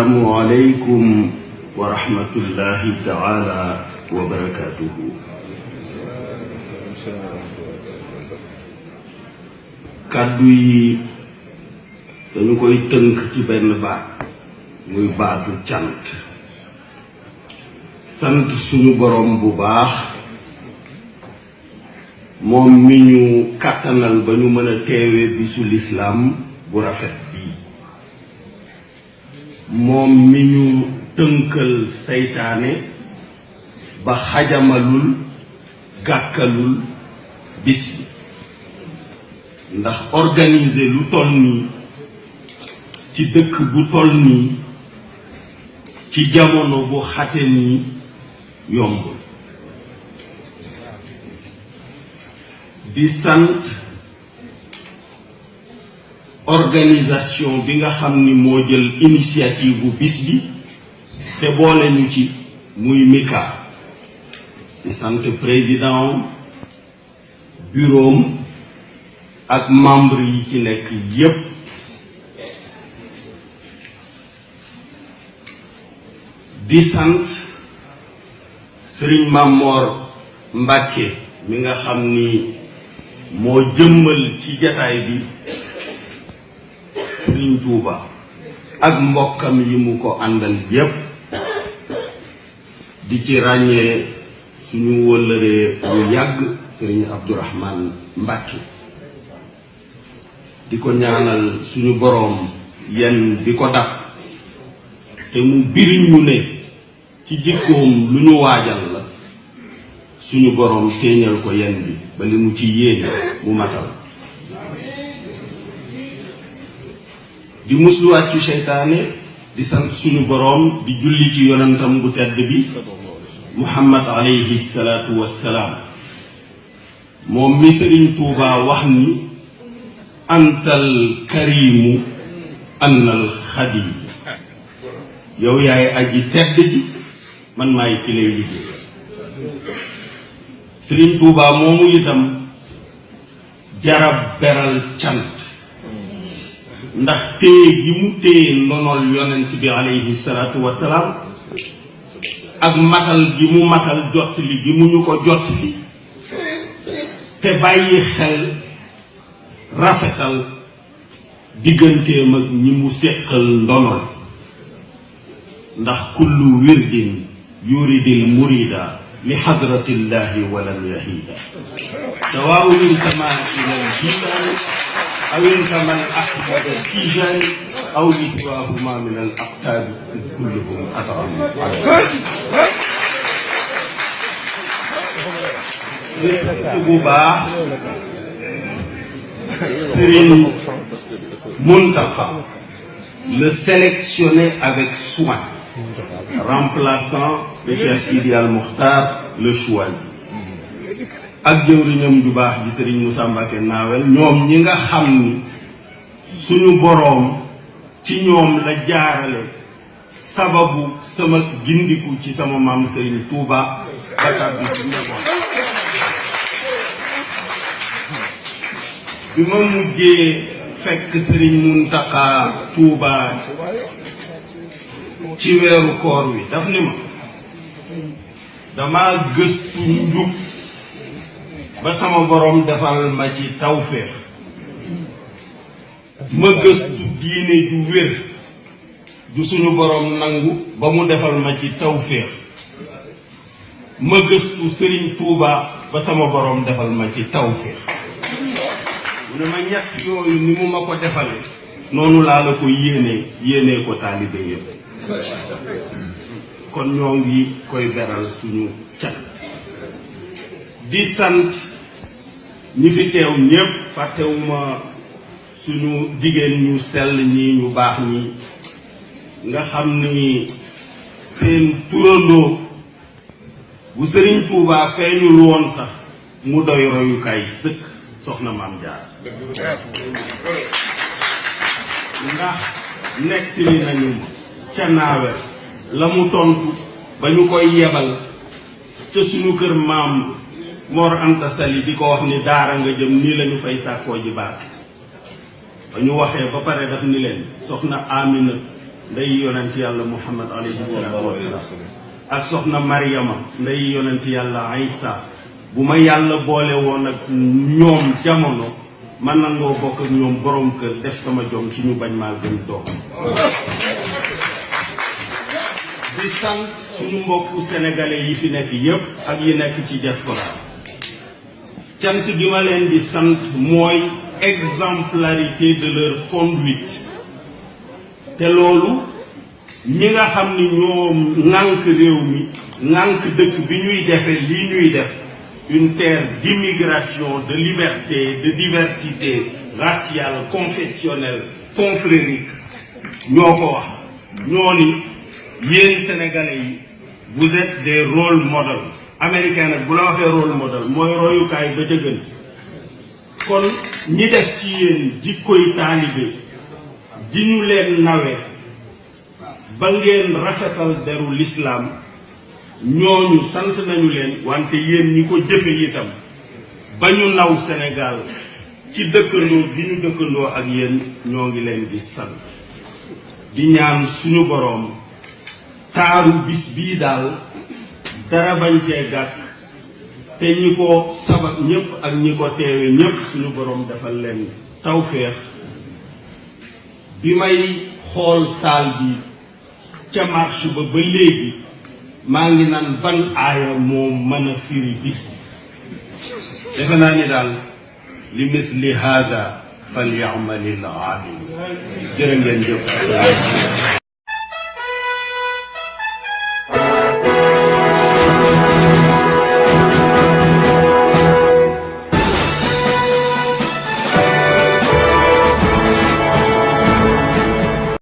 السلام عليكم ورحمة الله تعالى وبركاته. kàddu yi dañu koy tënk ci benn baat muy baatu cant. sant suñu borom bu baax moom mi ñu kàttanal ba ñu mën a teewe bisu lislaam bu rafet bii. moom mi ñu tënkal seytaane ba xajamalul gàkkalul bis bi, ndax organiser lu toll nii ci dëkk bu toll nii ci jamono bu xate nii yombul. di sant organisation bi nga xam ni moo jël initiative bu bis bi te boole ñu ci muy Mika. di sant président bureau ak membre yi ci nekk yépp. di sant Serigne Mamor Mbacke mi nga xam ni moo jëmmal ci jataay bi Serigne Touba ak mbokkam yi mu ko àndal yépp. di ci ràññee suñu wëllëree bu yàgg Serigne Abdourahmane Mbacke. di ko ñaanal suñu boroom yenn di ko dab te mu biriñ ñu ne ci jikkoom lu ñu waajal la, suñu boroom téeñal ko yenn bi ba li mu ci yéene mu matal. di musluwaat ci seytaane, di sant suñu boroom, di julli ci yonentam bu tedd bi Muhammad alayhi salaatu wassalaam, moom mi Sëriñ Tuubaa wax ni antal karimu annal xadim, yow yaay aji tedd ji, man maay ki lay liggéey. Sëriñ Tuubaa moomu itam jarab beral cant, ndax téye gi mu téye ndonol yonent bi alayhi salaatu wassalaam ak matal gi mu matal jottali gi mu ñu ko jottali, te bàyyi xel rafetal digganteem ak ñi mu séqal ndonol, ndax kullu wirdin yuridil murida li hadratillahi walam yahida sawaaun intamaa ilal jilaani aw intamaa ahmada tijaani aw li siwaahuma min al aqtaabi iz kulluhum qat'an bu baax Serigne Mountakha, le sélectionné avec soin, remplaçant le Cheikh Sidi Al Mokhtar, le choisi. ak jëwriñam ju baax ji Serigne Moussa Mbacké Nawel, ñoom ñi nga xam ni suñu boroom ci ñoom la jaarale sababu sama gindiku ci sama maam Serigne Touba bakab bi ci nekkoon. bi ma mujjee fekk Serigne Mountakha Touba ci weeru koor wi daf ni ma dama gëstu njub ba sama borom defal ma ci tawféex, ma gëstu diine ju wér ju suñu borom nangu ba mu defal ma ci tawféex, ma gëstu Serigne Touba ba sama borom defal ma ci tawféex. mu ne ma ñett yooyu ni mu ma ko defale noonu laa la ko yéenee ko taalibe yépp. kon ñoo ngi koy beral suñu cat. di sant ñi fi teew ñépp, fàttewuma suñu jigéen ñu sell ñi ñu baax ñi nga xam ni seen turandoo bu Serigne Touba feeñul woon sax mu doy royukaay sëkk, soxna Maam Jaara. ndax nettali nañu ca Naawel la mu tontu ba ñu koy yebal ca suñu kër maam Mor Anta Sali di ko wax ni daara nga jëm nii lañu fay sàkkoo ji barke. ba ñu waxee ba pare daf ni leen soxna Amina ndey yonent yàlla Muhammad alayhi salaatu wasalaam ak soxna Mariama ndey yonent yàlla Isa bu ma yàlla boole woon ak ñoom jamono man nangoo bokk ak ñoom borom kër def sama jom ci ñu bañ maa gën doom di sant suñu mbokku sénégalais yi fi nekk yépp ak yi nekk ci diaspora cant gi ma leen di sant mooy exemplarité de leur conduite te loolu ñi nga xam ni ñoo ŋànk réew mi ŋànk dëkk bi ñuy defe lii ñuy def une terre d'immigration, de liberté, de diversité raciale, confessionnelle, confrérique ñoo ko wax ñoo ni yéen sénégalais yi vous êtes des rôle modèles américain nag bu la waxee rôle modèle mooy royukaay ba ca gën kon ñi def ci yéen jikkoy taalibe ji ñu leen nawe ba ngeen rafetal deru l'islam ñooñu sant nañu leen wante yéen ñi ko jëfe itam ba ñu naw Sénégal ci dëkkandoo bi ñu dëkkandoo ak yéen ñoo ngi leen di sant di ñaan suñu boroom taaru bis bii daal dara bañ cee gàkk te ñi ko sabab ñépp ak ñi ko teewe ñépp suñu boroom defal leen tawféex bi may xool saal bi ca marche ba léegi maa ngi naan ban aaya moo mën a firi bis bi defe naa ni daal li misli hada falyamalil aamil jërë ngeen jëf